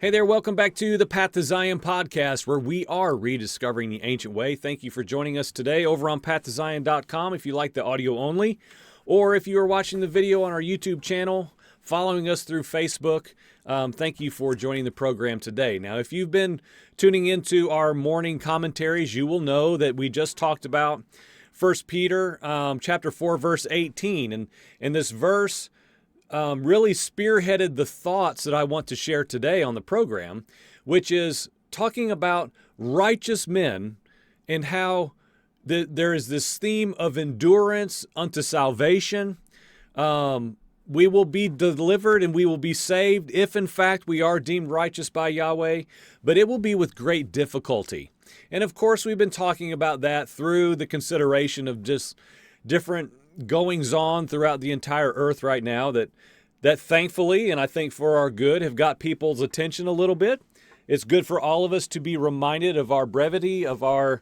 Hey there, welcome back to the Path to Zion podcast, where we are rediscovering the ancient way. Thank you for joining us today over on pathtozion.com if you like the audio only, or if you are watching the video on our YouTube channel, following us through Facebook. Thank you for joining the program today. Now, if you've been tuning into our morning commentaries, you will know that we just talked about 1 Peter chapter 4, verse 18. And this verse really spearheaded the thoughts that I want to share today on the program, which is talking about righteous men and how there is this theme of endurance unto salvation. We will be delivered and we will be saved if in fact we are deemed righteous by Yahweh, but it will be with great difficulty. And of course, we've been talking about that through the consideration of just different goings on throughout the entire earth right now that thankfully, and I think for our good, have got people's attention a little bit. It's good for all of us to be reminded of our brevity, of our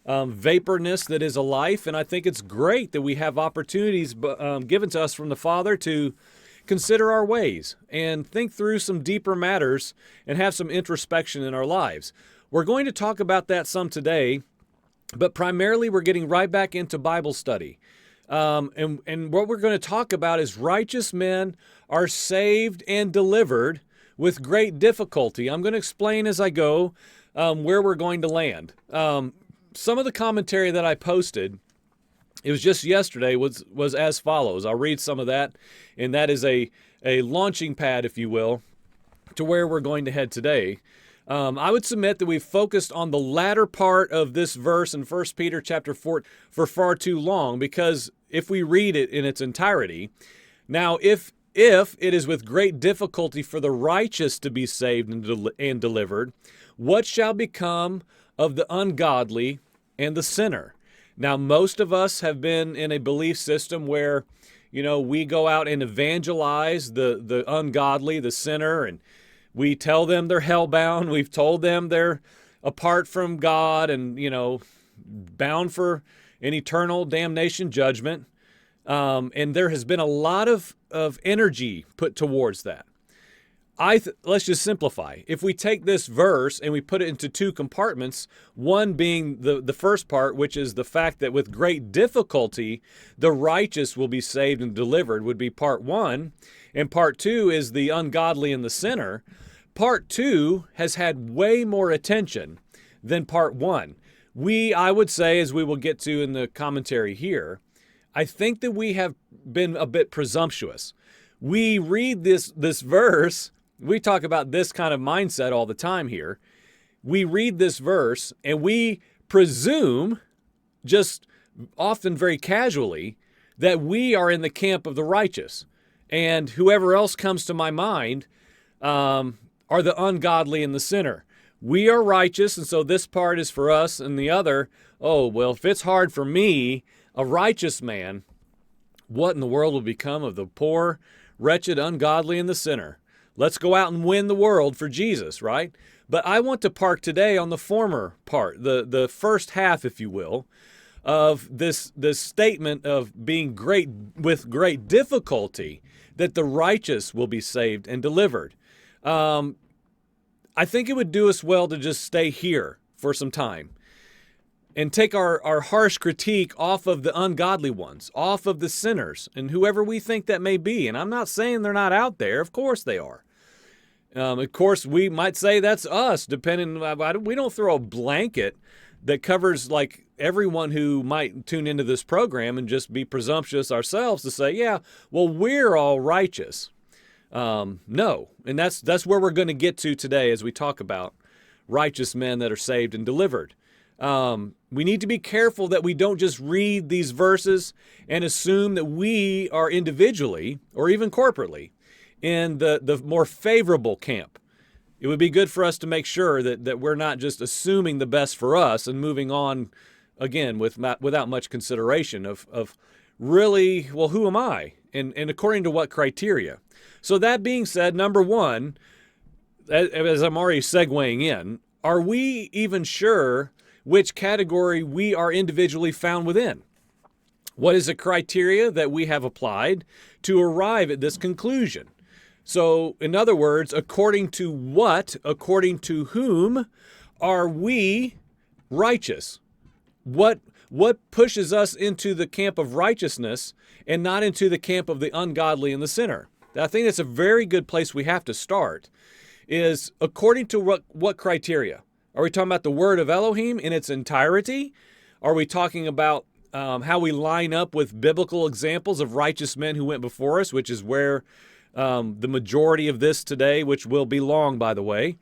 vaporness that is a life, and I think it's great that we have opportunities given to us from the Father to consider our ways and think through some deeper matters and have some introspection in our lives. We're going to talk about that some today, but primarily we're getting right back into Bible study. And what we're going to talk about is righteous men are saved and delivered with great difficulty. I'm going to explain as I go where we're going to land. Some of the commentary that I posted, it was just yesterday, was as follows. I'll read some of that, and that is a launching pad, if you will, to where we're going to head today. I would submit that we've focused on the latter part of this verse in 1 Peter chapter 4 for far too long, because if we read it in its entirety, now if it is with great difficulty for the righteous to be saved and delivered, what shall become of the ungodly and the sinner? Now, most of us have been in a belief system where, we go out and evangelize the ungodly, the sinner, and we tell them they're hellbound. We've told them they're apart from God and, bound for an eternal damnation judgment. And there has been a lot of energy put towards that. Let's just simplify. If we take this verse and we put it into two compartments, one being the first part, which is the fact that with great difficulty, the righteous will be saved and delivered, would be part one. And part two is the ungodly and the sinner. Part two has had way more attention than part one. I would say, as we will get to in the commentary here, I think that we have been a bit presumptuous. We read this verse, we talk about this kind of mindset all the time here. We read this verse and we presume, just often very casually, that we are in the camp of the righteous. And whoever else comes to my mind are the ungodly and the sinner. We are righteous, and so this part is for us, and the other, if it's hard for me, a righteous man, what in the world will become of the poor, wretched, ungodly, and the sinner? Let's go out and win the world for Jesus, right? But I want to park today on the former part, the first half, if you will, of this statement of being with great difficulty, that the righteous will be saved and delivered. I think it would do us well to just stay here for some time and take our harsh critique off of the ungodly ones, off of the sinners, and whoever we think that may be. And I'm not saying they're not out there. Of course they are. Of course, we might say that's us, depending. We don't throw a blanket that covers like everyone who might tune into this program and just be presumptuous ourselves to say, yeah, well, we're all righteous. No, and that's where we're going to get to today as we talk about righteous men that are saved and delivered. We need to be careful that we don't just read these verses and assume that we are individually or even corporately in the more favorable camp. It would be good for us to make sure that we're not just assuming the best for us and moving on again without much consideration of really, well, who am I? And according to what criteria? So that being said, number one, as I'm already segueing in, are we even sure which category we are individually found within? What is the criteria that we have applied to arrive at this conclusion? So, in other words, according to what, according to whom are we righteous? What pushes us into the camp of righteousness and not into the camp of the ungodly and the sinner? I think that's a very good place we have to start, is according to what criteria? Are we talking about the word of Elohim in its entirety? Are we talking about how we line up with biblical examples of righteous men who went before us, which is where the majority of this today, which will be long, by the way,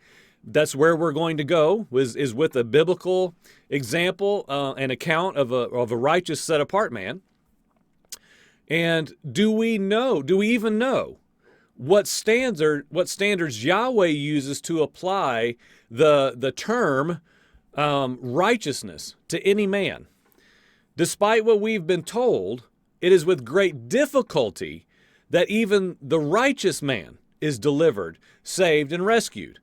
that's where we're going to go, is with a biblical example, an account of a righteous, set-apart man. And do we even know what standards Yahweh uses to apply the term righteousness to any man? Despite what we've been told, it is with great difficulty that even the righteous man is delivered, saved, and rescued.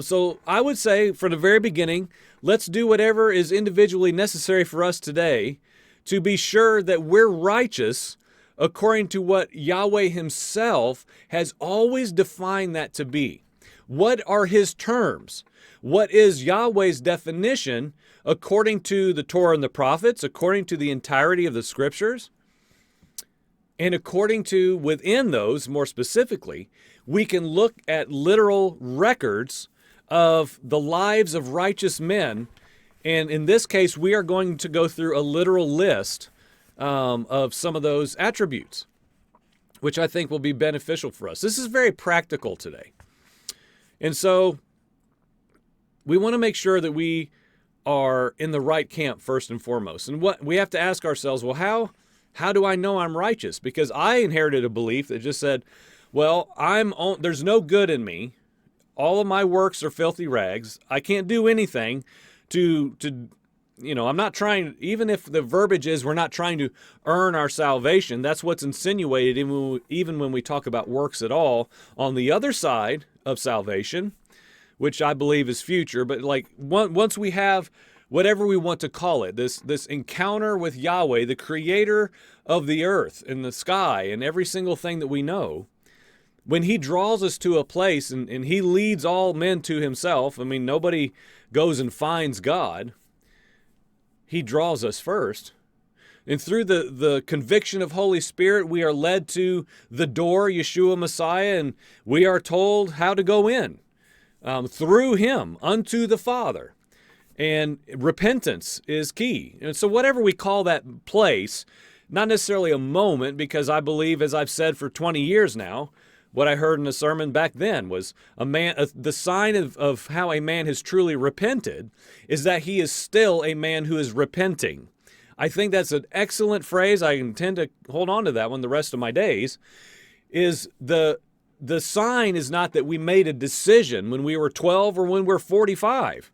So I would say from the very beginning, let's do whatever is individually necessary for us today to be sure that we're righteous according to what Yahweh himself has always defined that to be. What are his terms? What is Yahweh's definition according to the Torah and the prophets, according to the entirety of the scriptures? And according to, within those, more specifically, we can look at literal records of the lives of righteous men. And in this case, we are going to go through a literal list of some of those attributes, which I think will be beneficial for us. This is very practical today. And so we want to make sure that we are in the right camp first and foremost. And what we have to ask ourselves, well, how do I know I'm righteous? Because I inherited a belief that just said, well, there's no good in me. All of my works are filthy rags. I can't do anything to I'm not trying, even if the verbiage is we're not trying to earn our salvation. That's what's insinuated even when we talk about works at all. On the other side of salvation, which I believe is future, but like once we have whatever we want to call it, this encounter with Yahweh, the creator of the earth and the sky and every single thing that we know, when he draws us to a place and he leads all men to himself, I mean, nobody goes and finds God. He draws us first. And through the conviction of Holy Spirit, we are led to the door, Yeshua Messiah, and we are told how to go in through him unto the Father. And repentance is key. And so whatever we call that place, not necessarily a moment, because I believe, as I've said for 20 years now, what I heard in a sermon back then was the sign of how a man has truly repented is that he is still a man who is repenting. I think that's an excellent phrase. I intend to hold on to that one the rest of my days. Is the sign is not that we made a decision when we were 12 or when we're 45,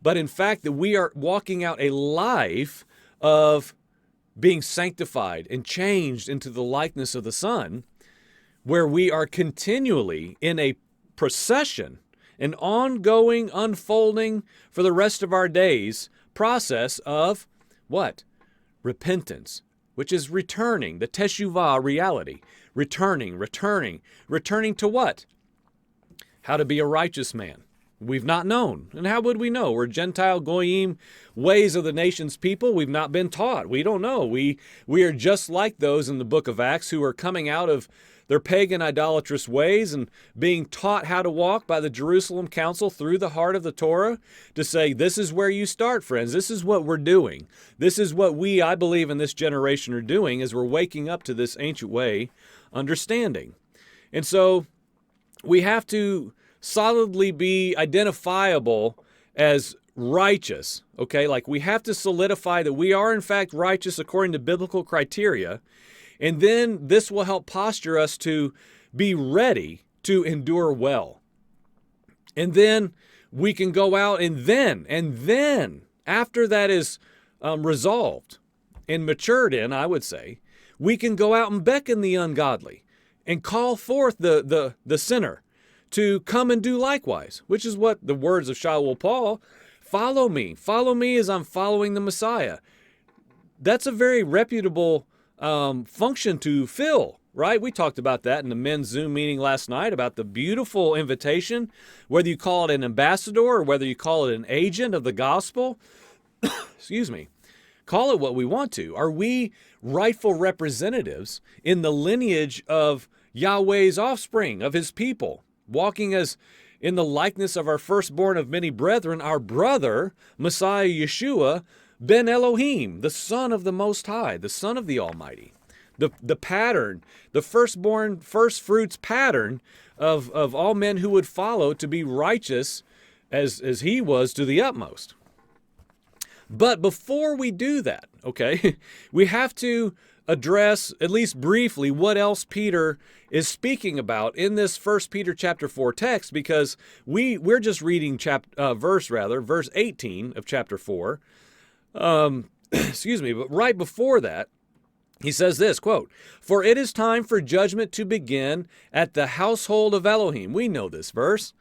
but in fact that we are walking out a life of being sanctified and changed into the likeness of the Son, where we are continually in a procession, an ongoing, unfolding for the rest of our days process of what? Repentance, which is returning, the teshuvah reality. Returning to what? How to be a righteous man. We've not known. And how would we know? We're Gentile goyim, ways of the nation's people. We've not been taught. We don't know. We are just like those in the book of Acts who are coming out of their pagan idolatrous ways and being taught how to walk by the Jerusalem Council through the heart of the Torah to say, this is where you start, friends. This is what we're doing. This is what I believe in this generation are doing as we're waking up to this ancient way understanding. And so we have to solidly be identifiable as righteous, okay? Like we have to solidify that we are in fact righteous according to biblical criteria. And then this will help posture us to be ready to endure well. And then we can go out and then after that is resolved and matured in, I would say, we can go out and beckon the ungodly and call forth the sinner to come and do likewise, which is what the words of Shaul Paul, follow me as I'm following the Messiah. That's a very reputable function to fill, right? We talked about that in the men's Zoom meeting last night about the beautiful invitation, whether you call it an ambassador or whether you call it an agent of the gospel. Excuse me. Call it what we want to. Are we rightful representatives in the lineage of Yahweh's offspring, of his people, walking as in the likeness of our firstborn of many brethren, our brother, Messiah Yeshua, ben Elohim, the Son of the Most High, the Son of the Almighty? The pattern, the firstborn, first fruits pattern of all men who would follow to be righteous as he was to the utmost. But before we do that, okay, we have to address, at least briefly, what else Peter is speaking about in this 1 Peter chapter 4 text, because we're just reading verse 18 of chapter 4. Excuse me, but right before that, he says this, quote, "For it is time for judgment to begin at the household of Elohim." We know this verse.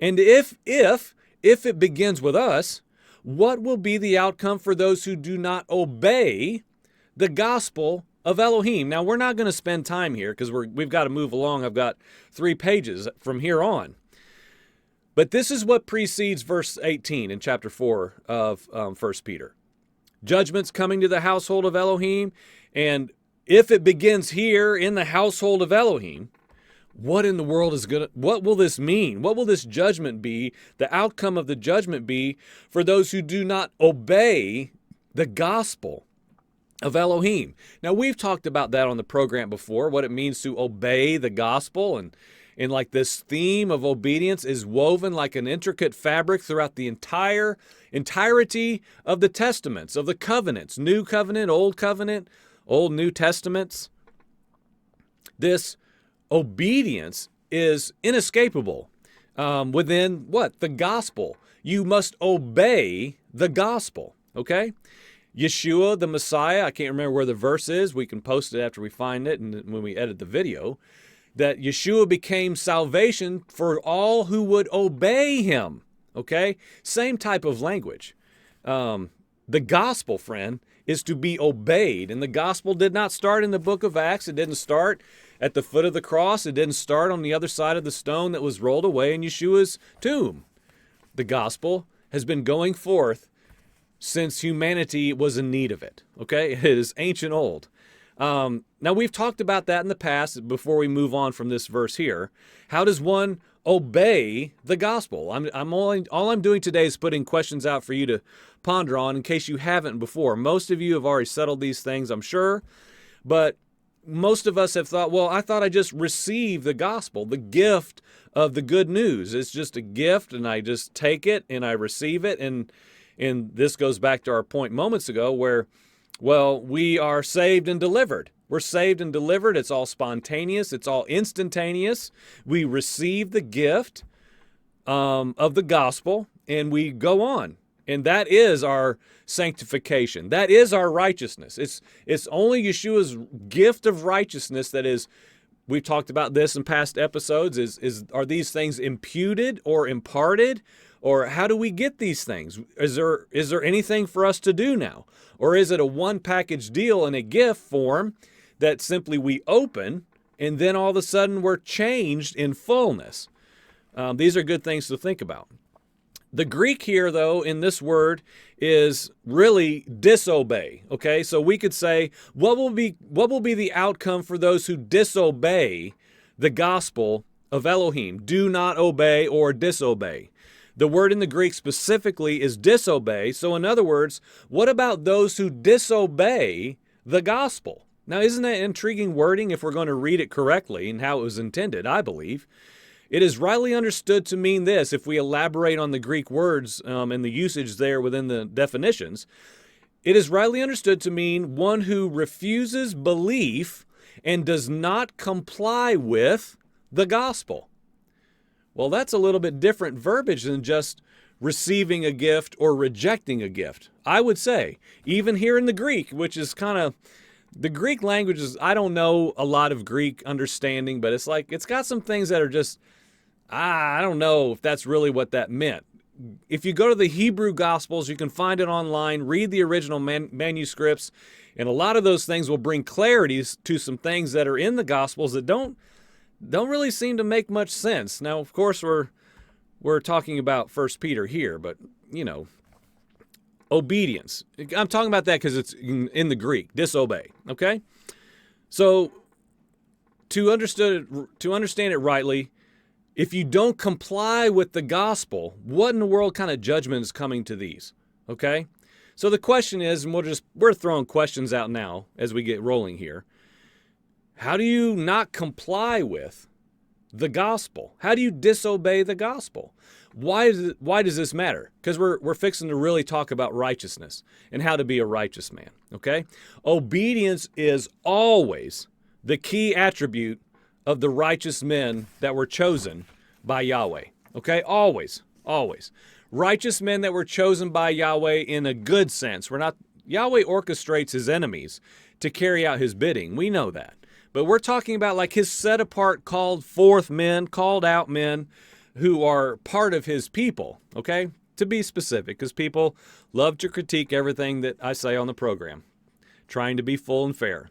"And if it begins with us, what will be the outcome for those who do not obey the gospel of Elohim?" Now, we're not going to spend time here because we've got to move along. I've got 3 pages from here on. But this is what precedes verse 18 in chapter 4 of 1 Peter. Judgment's coming to the household of Elohim, and if it begins here in the household of Elohim, what in the world what will this mean? What will this judgment be? The outcome of the judgment be for those who do not obey the gospel of Elohim. Now, we've talked about that on the program before, what it means to obey the gospel, and like this theme of obedience is woven like an intricate fabric throughout the entirety of the testaments, of the covenants, New Covenant, Old New Testaments. This obedience is inescapable within what? The gospel. You must obey the gospel, okay? Yeshua, the Messiah, I can't remember where the verse is. We can post it after we find it and when we edit the video. That Yeshua became salvation for all who would obey him, okay? Same type of language. The gospel, friend, is to be obeyed. And the gospel did not start in the book of Acts. It didn't start at the foot of the cross. It didn't start on the other side of the stone that was rolled away in Yeshua's tomb. The gospel has been going forth since humanity was in need of it, okay? It is ancient old. Now, we've talked about that in the past before we move on from this verse here. How does one obey the gospel? All I'm doing today is putting questions out for you to ponder on in case you haven't before. Most of you have already settled these things, I'm sure, but most of us have thought, well, I thought I just received the gospel, the gift of the good news. It's just a gift, and I just take it and I receive it, and this goes back to our point moments ago where, well, we are saved and delivered. We're saved and delivered. It's all spontaneous. It's all instantaneous. We receive the gift of the gospel, and we go on. And that is our sanctification. That is our righteousness. It's only Yeshua's gift of righteousness that is, we've talked about this in past episodes, are these things imputed or imparted? Or how do we get these things? Is there anything for us to do now? Or is it a one package deal in a gift form that simply we open and then all of a sudden we're changed in fullness? These are good things to think about. The Greek here, though, in this word is really disobey. Okay, so we could say, what will be the outcome for those who disobey the gospel of Elohim? Do not obey or disobey. The word in the Greek specifically is disobey. So in other words, what about those who disobey the gospel? Now, isn't that intriguing wording if we're going to read it correctly and how it was intended, I believe? It is rightly understood to mean this, if we elaborate on the Greek words and the usage there within the definitions. It is rightly understood to mean one who refuses belief and does not comply with the gospel. Well, that's a little bit different verbiage than just receiving a gift or rejecting a gift. I would say, even here in the Greek, which is kind of, the Greek language is, I don't know a lot of Greek understanding, but it's got some things that are just, I don't know if that's really what that meant. if you go to the Hebrew Gospels, you can find it online, read the original manuscripts, and a lot of those things will bring clarity to some things that are in the Gospels that don't really seem to make much sense. Now, of course, we're talking about 1 Peter here, but, obedience. I'm talking about that because it's in the Greek, disobey, okay? So, to understand it rightly, if you don't comply with the gospel, what in the world kind of judgment is coming to these? Okay? So the question is, and we're throwing questions out now as we get rolling here. How do you not comply with the gospel? How do you disobey the gospel? Why does this matter? Because we're fixing to really talk about righteousness and how to be a righteous man. Okay? Obedience is always the key attribute of the righteous men that were chosen by Yahweh. Okay? Always. Righteous men that were chosen by Yahweh in a good sense. Yahweh orchestrates his enemies to carry out his bidding. We know that. But we're talking about like his set apart, called forth men, called out men who are part of his people. Okay? To be specific, because people love to critique everything that I say on the program, trying to be full and fair.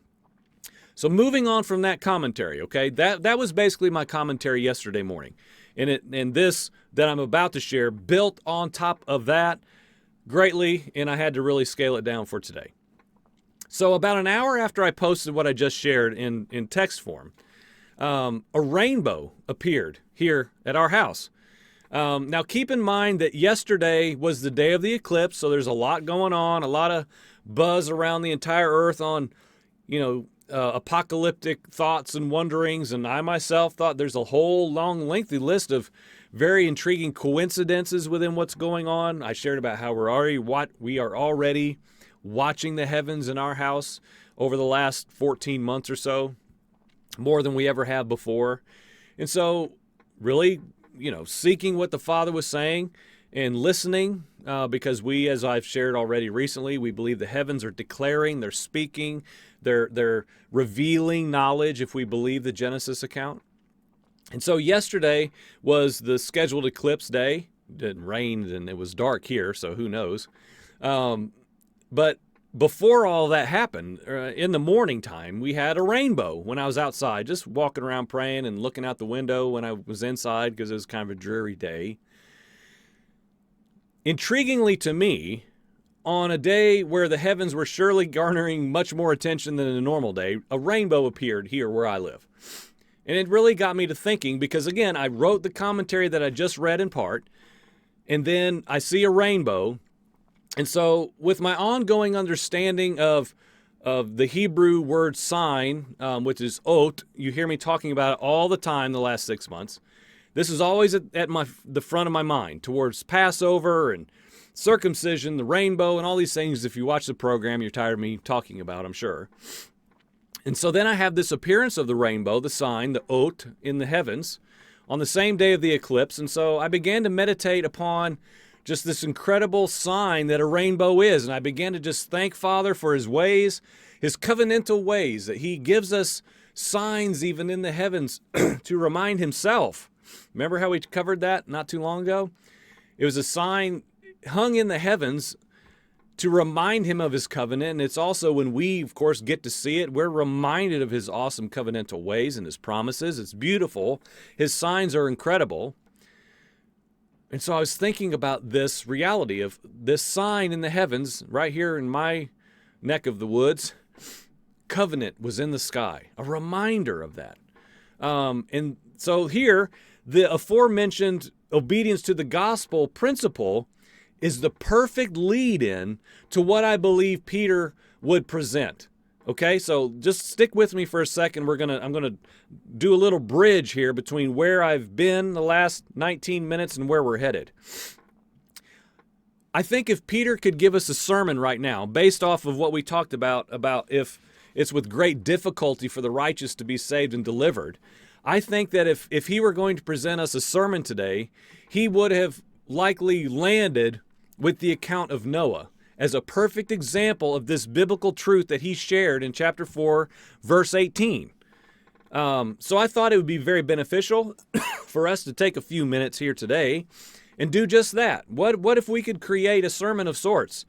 So moving on from that commentary, okay, that was basically my commentary yesterday morning. And this that I'm about to share built on top of that greatly, and I had to really scale it down for today. So about an hour after I posted what I just shared in text form, a rainbow appeared here at our house. Now keep in mind that yesterday was the day of the eclipse, so there's a lot going on, a lot of buzz around the entire earth on, apocalyptic thoughts and wonderings, and I myself thought there's a whole long, lengthy list of very intriguing coincidences within what's going on. I shared about how we are already watching the heavens in our house over the last 14 months or so, more than we ever have before. And so really, seeking what the Father was saying and listening, because we, as I've shared already recently, we believe the heavens are declaring, they're speaking, they're revealing knowledge if we believe the Genesis account. And so yesterday was the scheduled eclipse day. It didn't rain and it was dark here, so who knows. But before all that happened, in the morning time, we had a rainbow when I was outside, just walking around praying and looking out the window when I was inside because it was kind of a dreary day. Intriguingly to me, on a day where the heavens were surely garnering much more attention than a normal day, a rainbow appeared here where I live. And it really got me to thinking because, again, I wrote the commentary that I just read in part, and then I see a rainbow. And so with my ongoing understanding of the Hebrew word sign, which is ot, you hear me talking about it all the time the last 6 months. This is always at the front of my mind towards Passover and circumcision, the rainbow, and all these things. If you watch the program, you're tired of me talking about, I'm sure. And so then I have this appearance of the rainbow, the sign, the ot in the heavens, on the same day of the eclipse. And so I began to meditate upon just this incredible sign that a rainbow is. And I began to just thank Father for his ways, his covenantal ways, that he gives us signs even in the heavens to remind himself. Remember how we covered that not too long ago? It was a sign hung in the heavens to remind him of his covenant. And it's also when we, of course, get to see it, we're reminded of his awesome covenantal ways and his promises. It's beautiful. His signs are incredible. And so I was thinking about this reality of this sign in the heavens right here in my neck of the woods. Covenant was in the sky, a reminder of that. And so here, the aforementioned obedience to the gospel principle is the perfect lead-in to what I believe Peter would present. Okay, so just stick with me for a second. I'm gonna do a little bridge here between where I've been the last 19 minutes and where we're headed. I think if Peter could give us a sermon right now, based off of what we talked about if it's with great difficulty for the righteous to be saved and delivered, I think that if he were going to present us a sermon today, he would have likely landed with the account of Noah as a perfect example of this biblical truth that he shared in chapter 4, verse 18. So I thought it would be very beneficial for us to take a few minutes here today and do just that? What if we could create a sermon of sorts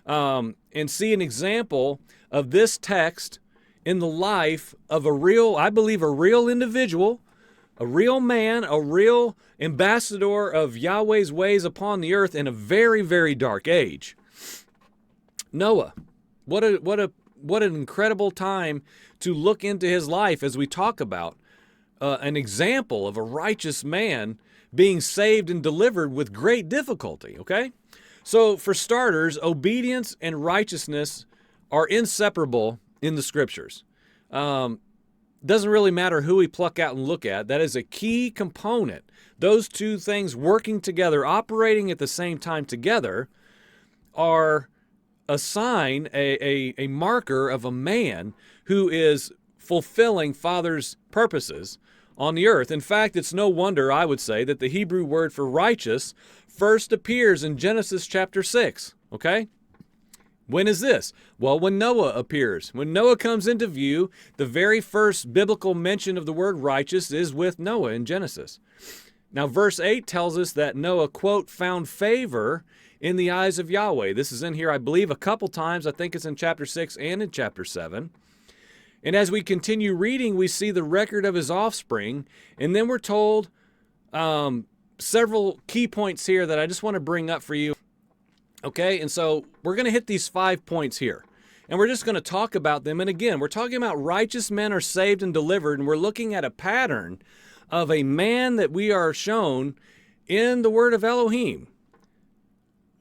and see an example of this text in the life of a real, I believe, a real individual, a real man, a real ambassador of Yahweh's ways upon the earth in a very, very dark age. Noah. What an incredible time to look into his life as we talk about an example of a righteous man being saved and delivered with great difficulty, okay? So for starters, obedience and righteousness are inseparable in the scriptures. Doesn't really matter who we pluck out and look at. That is a key component. Those two things working together, operating at the same time together, are a sign, a marker of a man who is fulfilling Father's purposes on the earth. In fact, it's no wonder, I would say, that the Hebrew word for righteous first appears in Genesis chapter 6, okay? When is this? Well, when Noah appears. When Noah comes into view, the very first biblical mention of the word righteous is with Noah in Genesis. Now, verse 8 tells us that Noah, quote, found favor in the eyes of Yahweh. This is in here, I believe, a couple times. I think it's in chapter 6 and in chapter 7. And as we continue reading, we see the record of his offspring. And then we're told several key points here that I just want to bring up for you. Okay, and so we're going to hit these 5 points here. And we're just going to talk about them. And again, we're talking about righteous men are saved and delivered. And we're looking at a pattern of a man that we are shown in the word of Elohim,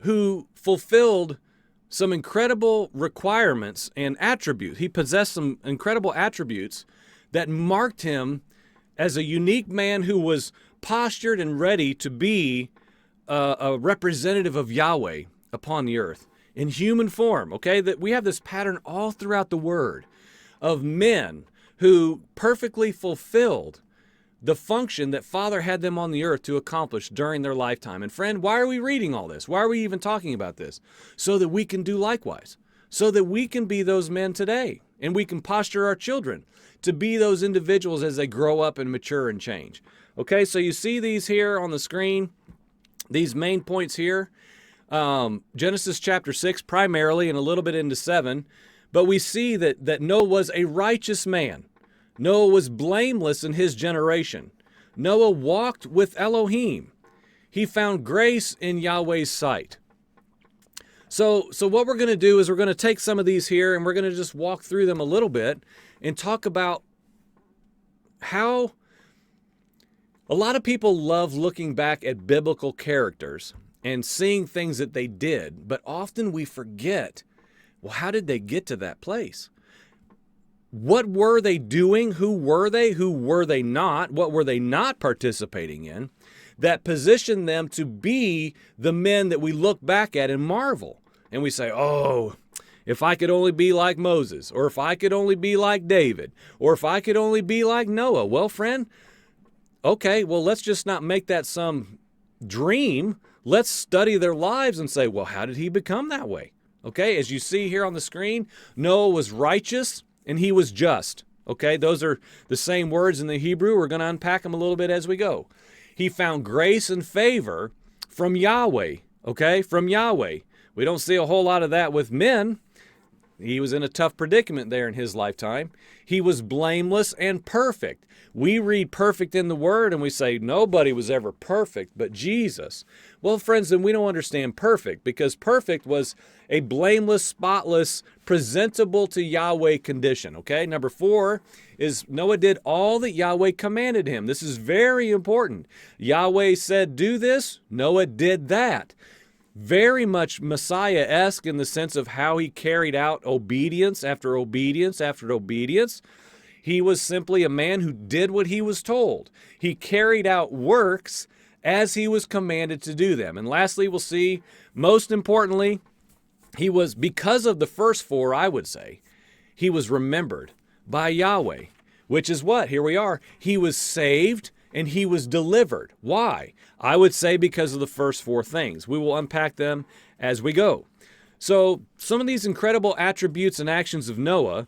who fulfilled some incredible requirements and attributes. He possessed some incredible attributes that marked him as a unique man who was postured and ready to be a representative of Yahweh upon the earth in human form. Okay, that we have this pattern all throughout the word of men who perfectly fulfilled the function that Father had them on the earth to accomplish during their lifetime. And friend, why are we reading all this? Why are we even talking about this? So that we can do likewise. So that we can be those men today. And we can posture our children to be those individuals as they grow up and mature and change. Okay, so you see these here on the screen, these main points here. Genesis chapter 6 primarily and a little bit into 7. But we see that Noah was a righteous man. Noah was blameless in his generation. Noah walked with Elohim. He found grace in Yahweh's sight. So what we're going to do is we're going to take some of these here and we're going to just walk through them a little bit and talk about how a lot of people love looking back at biblical characters and seeing things that they did, but often we forget, well, how did they get to that place? What were they doing? Who were they? Who were they not? What were they not participating in that positioned them to be the men that we look back at and marvel? And we say, oh, if I could only be like Moses, or if I could only be like David, or if I could only be like Noah. Well, friend, okay, well, let's just not make that some dream. Let's study their lives and say, well, how did he become that way? Okay, as you see here on the screen, Noah was righteous and he was just. Okay, those are the same words in the Hebrew. We're going to unpack them a little bit as we go. He found grace and favor from Yahweh. Okay, from Yahweh. We don't see a whole lot of that with men. He was in a tough predicament there in his lifetime. He was blameless and perfect. We read perfect in the Word and we say nobody was ever perfect but Jesus. Well, friends, then we don't understand perfect, because perfect was a blameless, spotless, presentable to Yahweh condition. Okay, number 4 is Noah did all that Yahweh commanded him. This is very important. Yahweh said, do this. Noah did that. Very much Messiah-esque in the sense of how he carried out obedience after obedience after obedience. He was simply a man who did what he was told. He carried out works as he was commanded to do them. And lastly, we'll see, most importantly, he was, because of the first 4, I would say, he was remembered by Yahweh, which is what? Here we are. He was saved and he was delivered. Why? I would say because of the first 4 things. We will unpack them as we go. So some of these incredible attributes and actions of Noah,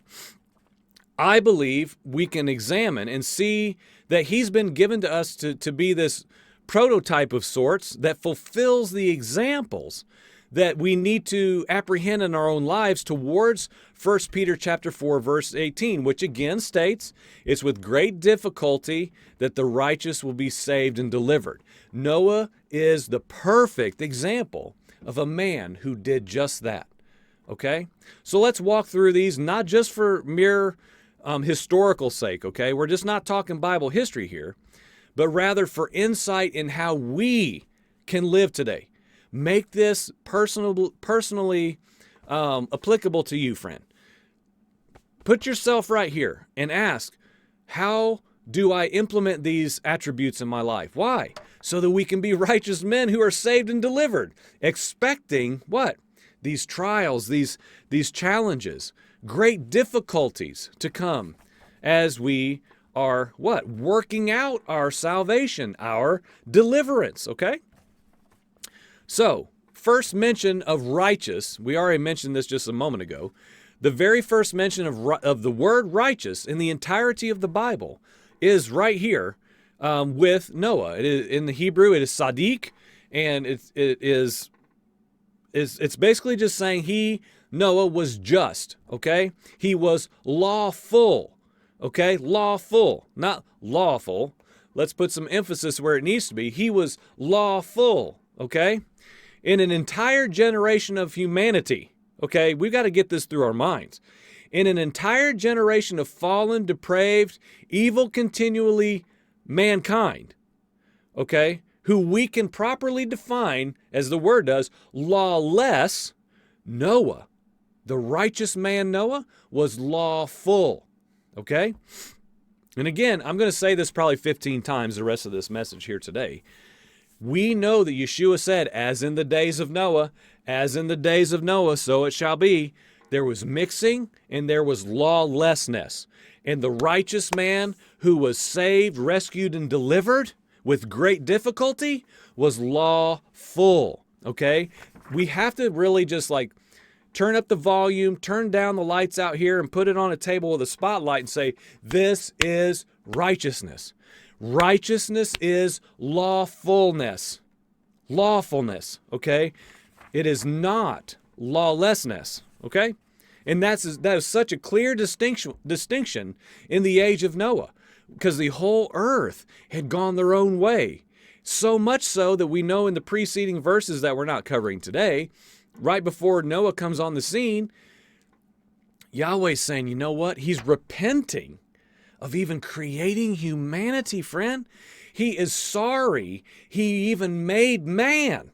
I believe we can examine and see that he's been given to us to be this prototype of sorts that fulfills the examples that we need to apprehend in our own lives towards 1 Peter chapter 4, verse 18, which again states, it's with great difficulty that the righteous will be saved and delivered. Noah is the perfect example of a man who did just that. Okay? So let's walk through these, not just for mere historical sake, okay? We're just not talking Bible history here, but rather for insight in how we can live today. Make this personally applicable to you, friend. Put yourself right here and ask, how do I implement these attributes in my life? Why? So that we can be righteous men who are saved and delivered, expecting what? These trials, these challenges, great difficulties to come as we are what? Working out our salvation, our deliverance, okay? So, first mention of righteous, we already mentioned this just a moment ago. The very first mention of the word righteous in the entirety of the Bible is right here with Noah. It is, in the Hebrew, it is Sadiq, and it's basically just saying Noah was just, okay? He was lawful, okay? Lawful, not lawful. Let's put some emphasis where it needs to be. He was lawful, okay? In an entire generation of humanity, okay? We've got to get this through our minds. In an entire generation of fallen, depraved, evil continually mankind, okay? Who we can properly define, as the word does, lawless, Noah, the righteous man Noah, was lawful, okay? And again, I'm going to say this probably 15 times the rest of this message here today. We know that Yeshua said, as in the days of Noah, so it shall be. There was mixing and there was lawlessness. And the righteous man who was saved, rescued, and delivered with great difficulty was lawful, okay? We have to really just like turn up the volume, turn down the lights out here, and put it on a table with a spotlight and say, this is righteousness. Righteousness is lawfulness. Lawfulness, okay? It is not lawlessness, okay? And that is such a clear distinction in the age of Noah, because the whole earth had gone their own way. So much so that we know in the preceding verses that we're not covering today, right before Noah comes on the scene, Yahweh's saying, you know what? He's repenting of even creating humanity, friend. He is sorry he even made man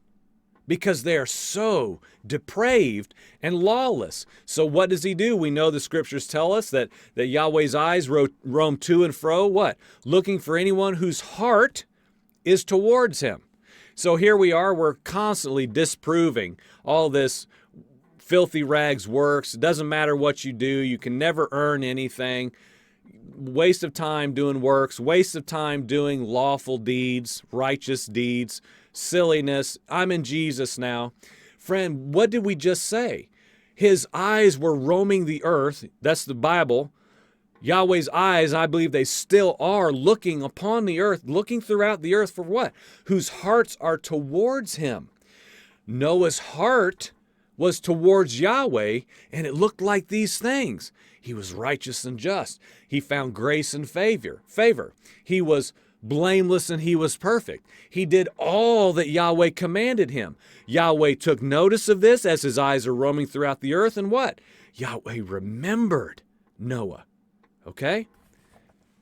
because they are so depraved and lawless. So what does he do? We know the scriptures tell us that Yahweh's eyes roam to and fro, what? Looking for anyone whose heart is towards him. So here we are, we're constantly disproving all this filthy rags works. It doesn't matter what you do. You can never earn anything. Waste of time doing works, waste of time doing lawful deeds, righteous deeds, silliness. I'm in Jesus now. Friend, what did we just say? His eyes were roaming the earth. That's the Bible. Yahweh's eyes, I believe they still are looking upon the earth, looking throughout the earth for what? Whose hearts are towards him. Noah's heart was towards Yahweh, and it looked like these things. He was righteous and just. He found grace and favor. He was blameless and he was perfect. He did all that Yahweh commanded him. Yahweh took notice of this as his eyes are roaming throughout the earth, and what? Yahweh remembered Noah. Okay?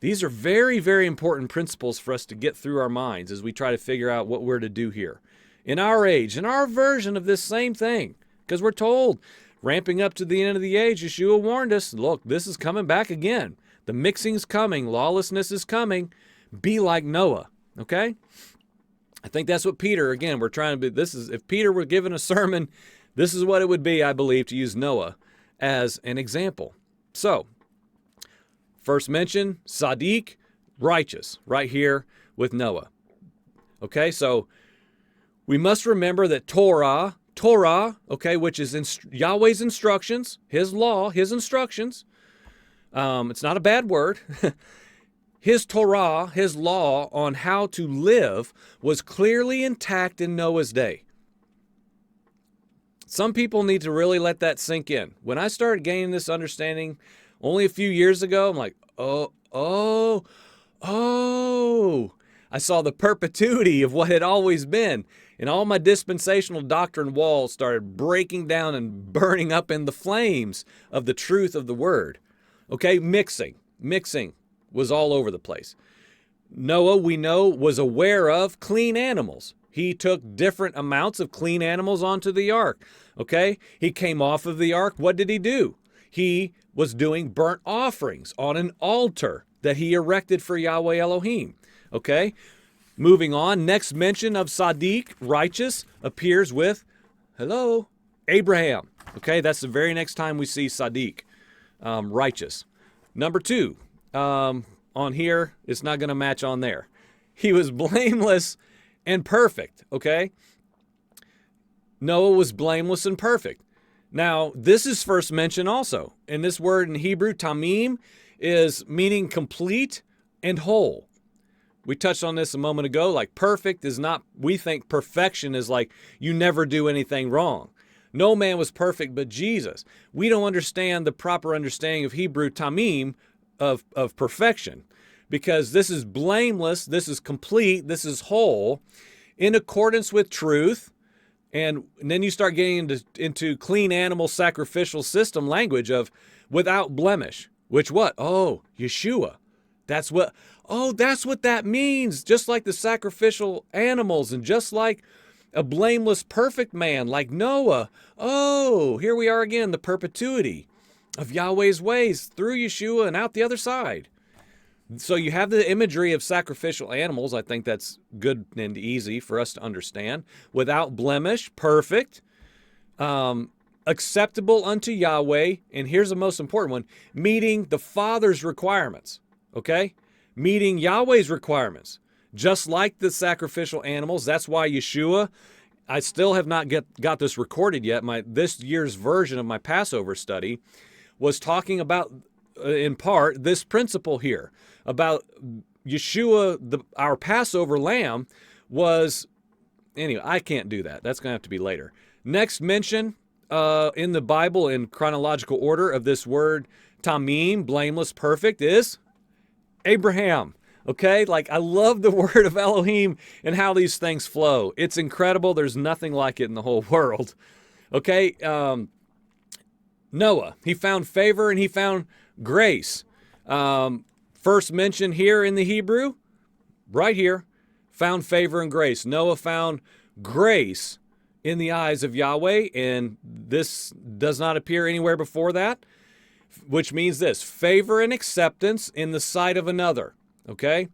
These are very, very important principles for us to get through our minds as we try to figure out what we're to do here. In our age, in our version of this same thing, because we're told, ramping up to the end of the age, Yeshua warned us, look, this is coming back again. The mixing's coming. Lawlessness is coming. Be like Noah, okay? I think that's what Peter, again, we're trying to be, if Peter were given a sermon, this is what it would be, I believe, to use Noah as an example. So, first mention, Sadiq, righteous, right here with Noah. Okay, so we must remember that Torah, okay, which is Yahweh's instructions, his law, his instructions. It's not a bad word. His Torah, his law on how to live, was clearly intact in Noah's day. Some people need to really let that sink in. When I started gaining this understanding only a few years ago, I'm like, oh. I saw the perpetuity of what had always been. And all my dispensational doctrine walls started breaking down and burning up in the flames of the truth of the word. Okay, mixing was all over the place. Noah, we know, was aware of clean animals. He took different amounts of clean animals onto the ark. Okay, he came off of the ark. What did he do? He was doing burnt offerings on an altar that he erected for Yahweh Elohim. Okay, moving on. Next mention of Sadiq, righteous, appears with, Abraham. Okay, that's the very next time we see Sadiq, righteous. Number 2, on here, it's not going to match on there. He was blameless and perfect, okay? Noah was blameless and perfect. Now, this is first mentioned also. And this word in Hebrew, tamim, is meaning complete and whole. We touched on this a moment ago. Like perfect is not, we think perfection is like you never do anything wrong. No man was perfect but Jesus. We don't understand the proper understanding of Hebrew tamim, of perfection, because this is blameless, this is complete, this is whole, in accordance with truth. And then you start getting into clean animal sacrificial system language of without blemish, which what? Oh, Yeshua. That's what that means. Just like the sacrificial animals and just like a blameless, perfect man like Noah. Oh, here we are again, the perpetuity of Yahweh's ways through Yeshua and out the other side. So you have the imagery of sacrificial animals. I think that's good and easy for us to understand. Without blemish, perfect, acceptable unto Yahweh, and here's the most important one, meeting the Father's requirements, okay? Meeting Yahweh's requirements. Just like the sacrificial animals, that's why Yeshua, I still have not got this recorded yet. This year's version of my Passover study was talking about, in part, this principle here about Yeshua, our Passover lamb was, anyway, I can't do that. That's going to have to be later. Next mention in the Bible in chronological order of this word tamim, blameless, perfect, is Abraham. Okay, like I love the word of Elohim and how these things flow. It's incredible. There's nothing like it in the whole world. Okay, Noah, he found favor and he found grace. First mention here in the Hebrew, right here, found favor and grace. Noah found grace in the eyes of Yahweh, and this does not appear anywhere before that, which means this, favor and acceptance in the sight of another, okay?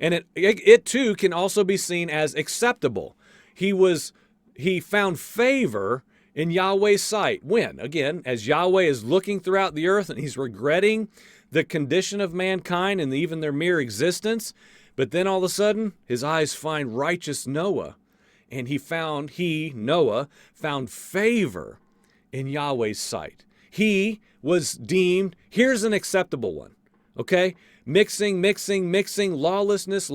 And it too can also be seen as acceptable. He found favor in Yahweh's sight. When? Again, as Yahweh is looking throughout the earth and he's regretting the condition of mankind and even their mere existence, but then all of a sudden his eyes find righteous Noah, and Noah, found favor in Yahweh's sight. He was deemed, here's an acceptable one, okay? Mixing, lawlessness,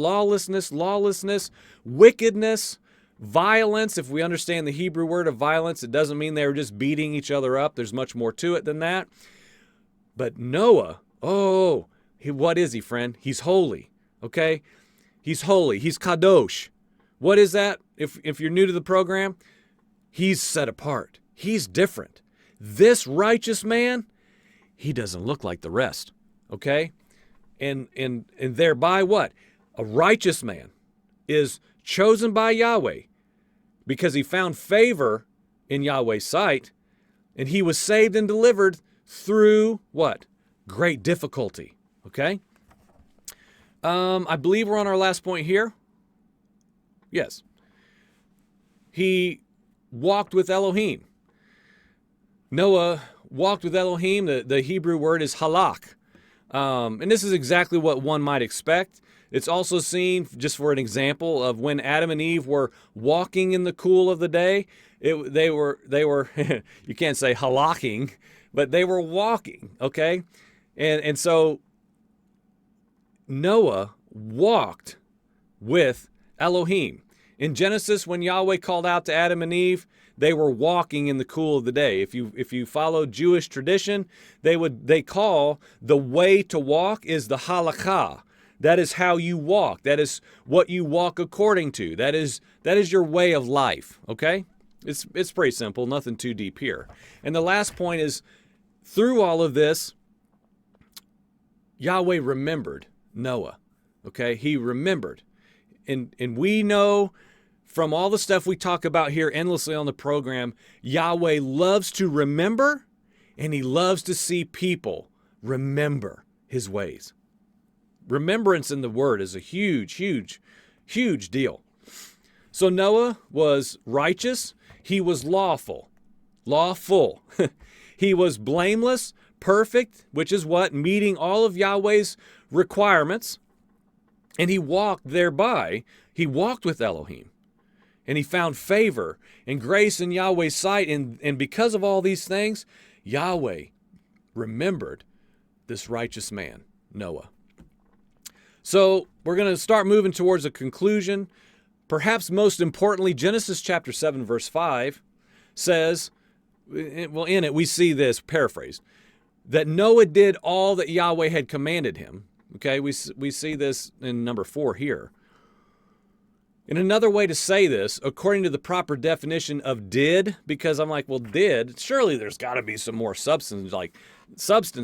wickedness, violence. If we understand the Hebrew word of violence, it doesn't mean they were just beating each other up. There's much more to it than that. But Noah, what is he, friend? He's holy, okay? He's holy. He's kadosh. What is that? If you're new to the program, he's set apart. He's different. This righteous man, he doesn't look like the rest, okay? And thereby what? A righteous man is chosen by Yahweh because he found favor in Yahweh's sight, and he was saved and delivered through what? Great difficulty, okay? I believe we're on our last point here. Yes. He walked with Elohim. Noah walked with Elohim. The Hebrew word is halak. And this is exactly what one might expect. It's also seen, just for an example, of when Adam and Eve were walking in the cool of the day. They were you can't say halakking, but they were walking, okay? And so Noah walked with Elohim. In Genesis, when Yahweh called out to Adam and Eve, they were walking in the cool of the day. If you follow Jewish tradition, they call the way to walk is the halakha. That is how you walk. That is what you walk according to. That is your way of life. Okay? It's pretty simple, nothing too deep here. And the last point is, through all of this, Yahweh remembered Noah. Okay? He remembered. And we know from all the stuff we talk about here endlessly on the program, Yahweh loves to remember, and he loves to see people remember his ways. Remembrance in the word is a huge, huge, huge deal. So Noah was righteous. He was lawful. He was blameless, perfect, which is what? Meeting all of Yahweh's requirements. And he walked thereby. He walked with Elohim. And he found favor and grace in Yahweh's sight. And because of all these things, Yahweh remembered this righteous man, Noah. So we're going to start moving towards a conclusion. Perhaps most importantly, Genesis chapter 7, verse 5 says, well, in it we see this, paraphrased, that Noah did all that Yahweh had commanded him. Okay, we see this in number 4 here. And another way to say this, according to the proper definition of did, because I'm like, well, did, surely there's got to be some more substance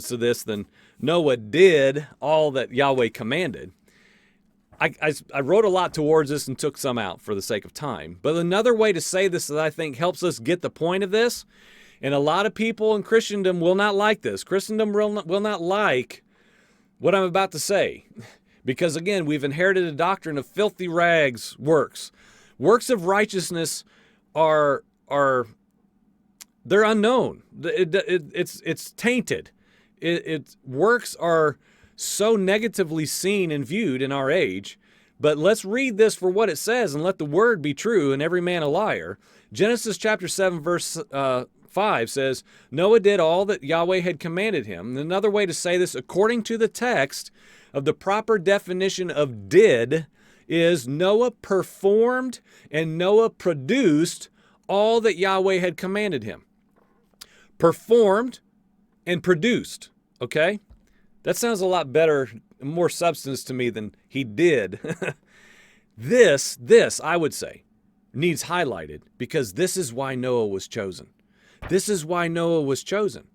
to this than Noah did all that Yahweh commanded. I wrote a lot towards this and took some out for the sake of time. But another way to say this that I think helps us get the point of this, and a lot of people in Christendom will not like this. Christendom will not like what I'm about to say. Because again, we've inherited a doctrine of filthy rags works. Works of righteousness they're unknown. It's tainted. Works are so negatively seen and viewed in our age. But let's read this for what it says and let the word be true and every man a liar. Genesis chapter 7 verse 5 says, Noah did all that Yahweh had commanded him. And another way to say this, according to the text of the proper definition of did, is Noah performed and Noah produced all that Yahweh had commanded him. Performed and produced, okay? That sounds a lot better, more substance to me than he did. This, I would say, needs highlighted because this is why Noah was chosen. This is why Noah was chosen.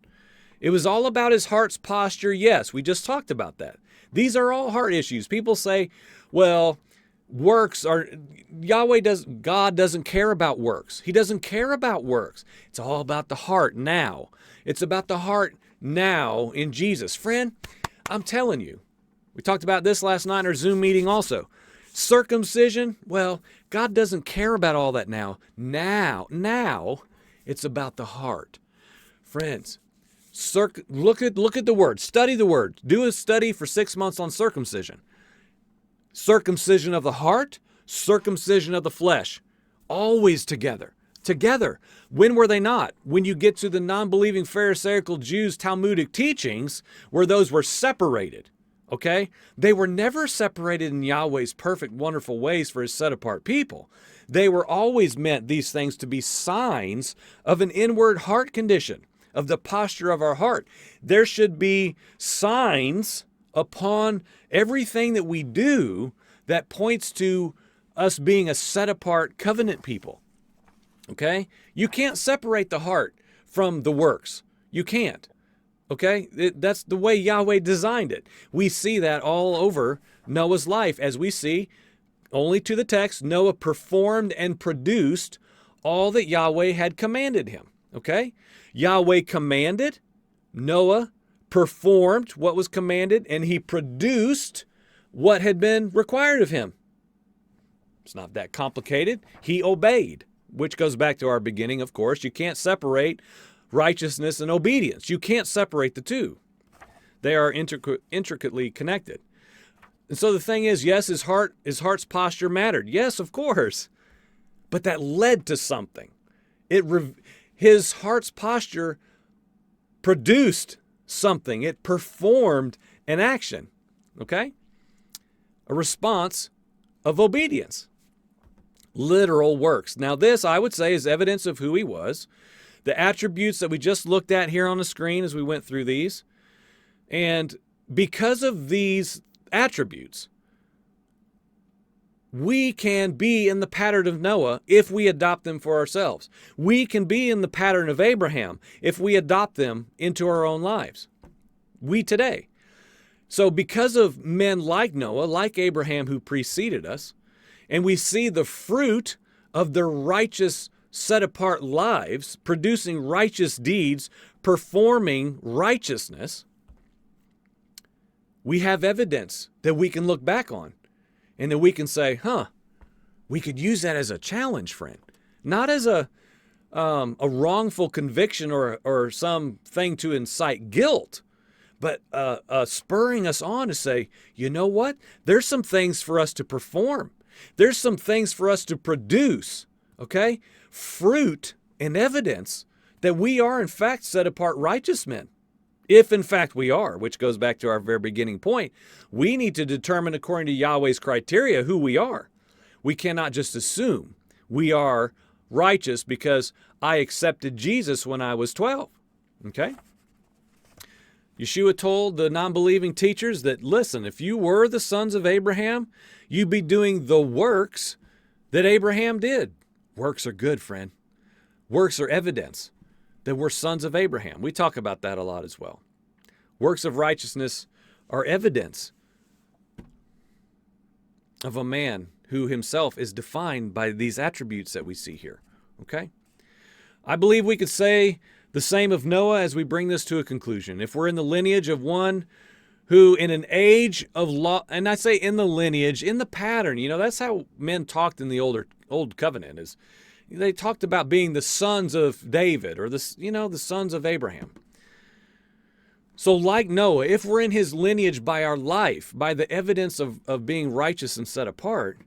It was all about his heart's posture. Yes, we just talked about that. These are all heart issues. People say, well, God doesn't care about works. He doesn't care about works. It's all about the heart now. It's about the heart now in Jesus. Friend, I'm telling you, we talked about this last night in our Zoom meeting also. Circumcision, well, God doesn't care about all that now. Now, it's about the heart. Friends, look at the word. Study the word. Do a study for 6 months on circumcision. Circumcision of the heart, circumcision of the flesh. Always together. Together. When were they not? When you get to the non-believing Pharisaical Jews' Talmudic teachings, where those were separated. Okay? They were never separated in Yahweh's perfect, wonderful ways for his set-apart people. They were always meant, these things, to be signs of an inward heart condition, of the posture of our heart. There should be signs upon everything that we do that points to us being a set-apart covenant people. Okay? You can't separate the heart from the works. You can't. Okay? That's the way Yahweh designed it. We see that all over Noah's life. As we see, only to the text, Noah performed and produced all that Yahweh had commanded him. Okay? Yahweh commanded, Noah performed what was commanded, and he produced what had been required of him. It's not that complicated. He obeyed, which goes back to our beginning, of course. You can't separate righteousness and obedience. You can't separate the two. They are intricately connected. And so the thing is, yes, his heart's posture mattered. Yes, of course. But that led to something. His heart's posture produced something. It performed an action. Okay? a response of obedience. Literal works. Now this, I would say, is evidence of who he was. The attributes that we just looked at here on the screen as we went through these. And because of these attributes, we can be in the pattern of Noah if we adopt them for ourselves. We can be in the pattern of Abraham if we adopt them into our own lives. We today. So because of men like Noah, like Abraham who preceded us, and we see the fruit of their righteous, set-apart lives, producing righteous deeds, performing righteousness, we have evidence that we can look back on and that we can say, we could use that as a challenge, friend. Not as a wrongful conviction or something to incite guilt, but spurring us on to say, you know what? There's some things for us to perform. There's some things for us to produce, okay? Fruit and evidence that we are, in fact, set apart righteous men. If, in fact, we are, which goes back to our very beginning point, we need to determine according to Yahweh's criteria who we are. We cannot just assume we are righteous because I accepted Jesus when I was 12, okay? Yeshua told the non-believing teachers that, listen, if you were the sons of Abraham, you'd be doing the works that Abraham did. Works are good, friend. Works are evidence that we're sons of Abraham. We talk about that a lot as well. Works of righteousness are evidence of a man who himself is defined by these attributes that we see here. Okay? I believe we could say the same of Noah as we bring this to a conclusion. If we're in the lineage of one who in an age of law, and I say in the lineage, in the pattern, that's how men talked in the old covenant, is they talked about being the sons of David or the sons of Abraham. So like Noah, if we're in his lineage by our life, by the evidence of being righteous and set apart,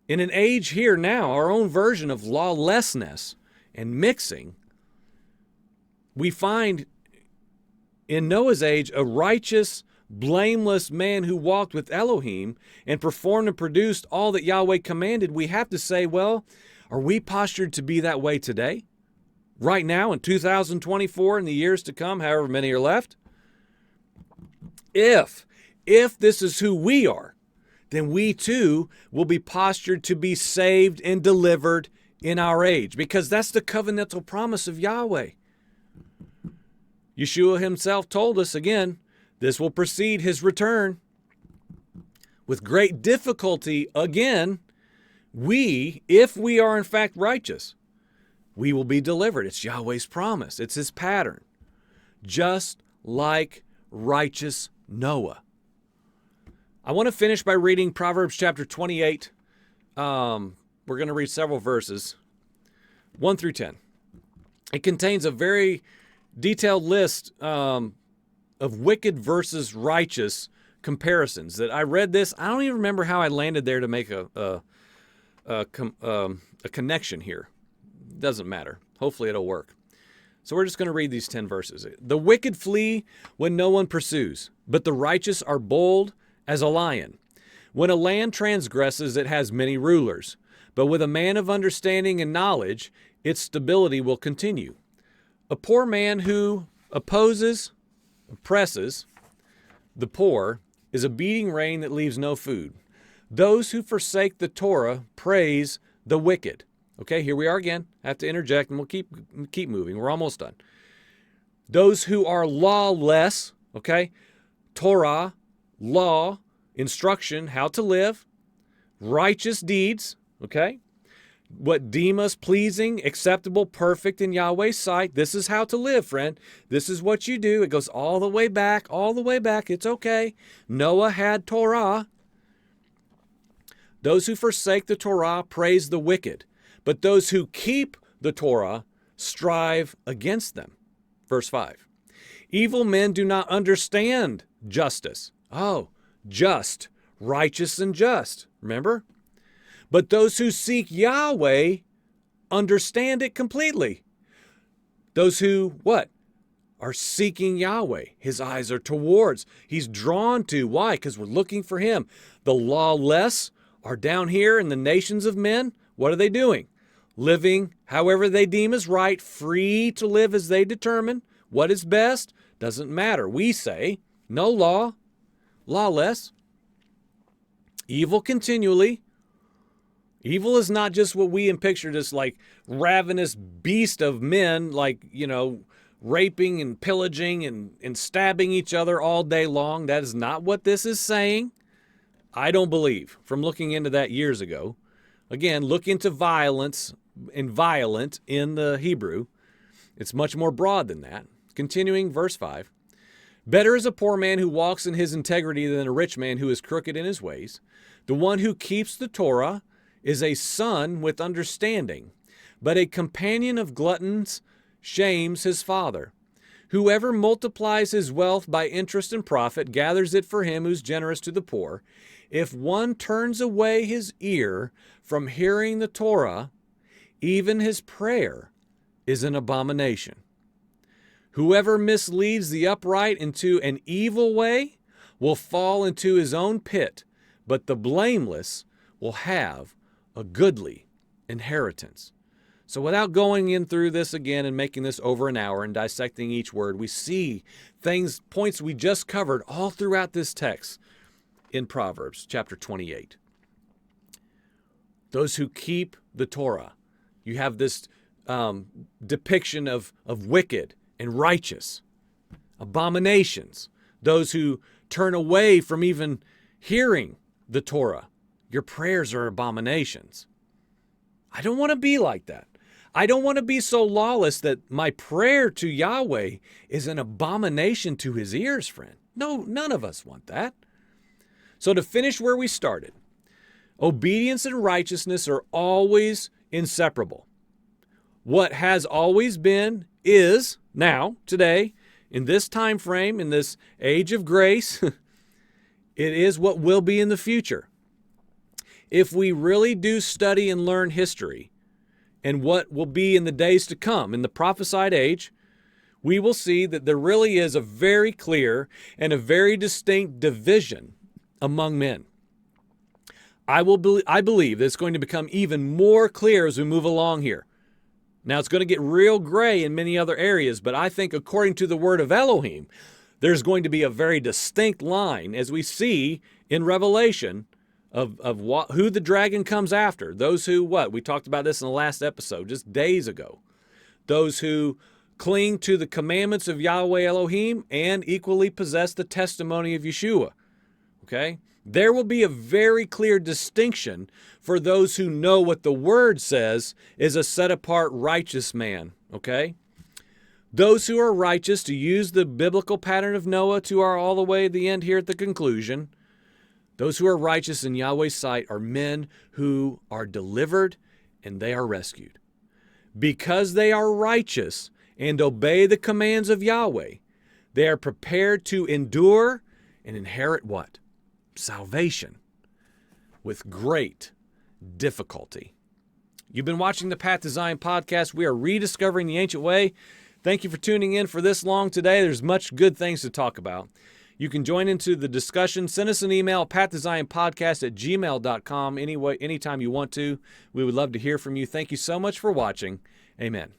in an age here now, our own version of lawlessness and mixing, we find in Noah's age a righteous, blameless man who walked with Elohim and performed and produced all that Yahweh commanded. We have to say, well, are we postured to be that way today? Right now in 2024 and the years to come, however many are left? If this is who we are, then we too will be postured to be saved and delivered in our age, because that's the covenantal promise of Yahweh. Yeshua himself told us again, this will precede his return. With great difficulty, again, if we are in fact righteous, we will be delivered. It's Yahweh's promise. It's his pattern. Just like righteous Noah. I want to finish by reading Proverbs chapter 28. We're going to read several verses, 1 through 10. It contains a very detailed list of wicked versus righteous comparisons. That I read this, I don't even remember how I landed there to make a connection here. Doesn't matter. Hopefully it'll work. So we're just going to read these 10 verses. The wicked flee when no one pursues, but the righteous are bold as a lion. When a land transgresses, it has many rulers, but with a man of understanding and knowledge, its stability will continue. A poor man who oppresses the poor is a beating rain that leaves no food. Those who forsake the Torah praise the wicked. Okay, here we are again. I have to interject and we'll keep moving. We're almost done. Those who are lawless, okay, Torah, law, instruction, how to live, righteous deeds, okay, what deem us pleasing, acceptable, perfect in Yahweh's sight. This is how to live, friend. This is what you do. It goes all the way back, all the way back. It's okay. Noah had Torah. Those who forsake the Torah praise the wicked, but those who keep the Torah strive against them. Verse 5. Evil men do not understand justice. Oh, just, righteous and just. Remember? But those who seek Yahweh understand it completely. Those who, what? are seeking Yahweh. His eyes are towards. He's drawn to. Why? Because we're looking for him. The lawless are down here in the nations of men. What are they doing? Living however they deem is right, free to live as they determine. What is best? Doesn't matter. We say, no law, lawless. Evil continually. Evil is not just what we picture, this like ravenous beast of men, like, raping and pillaging and stabbing each other all day long. That is not what this is saying. I don't believe, from looking into that years ago. Again, look into violence and violent in the Hebrew. It's much more broad than that. Continuing, verse 5. Better is a poor man who walks in his integrity than a rich man who is crooked in his ways. The one who keeps the Torah is a son with understanding, but a companion of gluttons shames his father. Whoever multiplies his wealth by interest and profit gathers it for him who's generous to the poor. If one turns away his ear from hearing the Torah, even his prayer is an abomination. Whoever misleads the upright into an evil way will fall into his own pit, but the blameless will have a goodly inheritance. So without going in through this again and making this over an hour and dissecting each word, we see points we just covered all throughout this text in Proverbs chapter 28. Those who keep the Torah. You have this depiction of wicked and righteous, abominations. Those who turn away from even hearing the Torah. Your prayers are abominations. I don't want to be like that. I don't want to be so lawless that my prayer to Yahweh is an abomination to his ears, friend. No, none of us want that. So to finish where we started, obedience and righteousness are always inseparable. What has always been is now, today, in this time frame, in this age of grace, it is what will be in the future. If we really do study and learn history and what will be in the days to come, in the prophesied age, we will see that there really is a very clear and a very distinct division among men. I believe that it's going to become even more clear as we move along here. Now, it's going to get real gray in many other areas, but I think according to the word of Elohim, there's going to be a very distinct line as we see in Revelation of who the dragon comes after. Those who, we talked about this in the last episode just days ago. Those who cling to the commandments of Yahweh Elohim and equally possess the testimony of Yeshua. Okay? There will be a very clear distinction for those who know what the word says is a set-apart righteous man. Okay? Those who are righteous, to use the biblical pattern of Noah to our all the way to the end here at the conclusion, those who are righteous in Yahweh's sight are men who are delivered and they are rescued. Because they are righteous and obey the commands of Yahweh, they are prepared to endure and inherit what? Salvation with great difficulty. You've been watching the Path to Zion podcast. We are rediscovering the ancient way. Thank you for tuning in for this long today. There's much good things to talk about. You can join into the discussion. Send us an email, pathtozionpodcast@gmail.com anytime you want to. We would love to hear from you. Thank you so much for watching. Amen.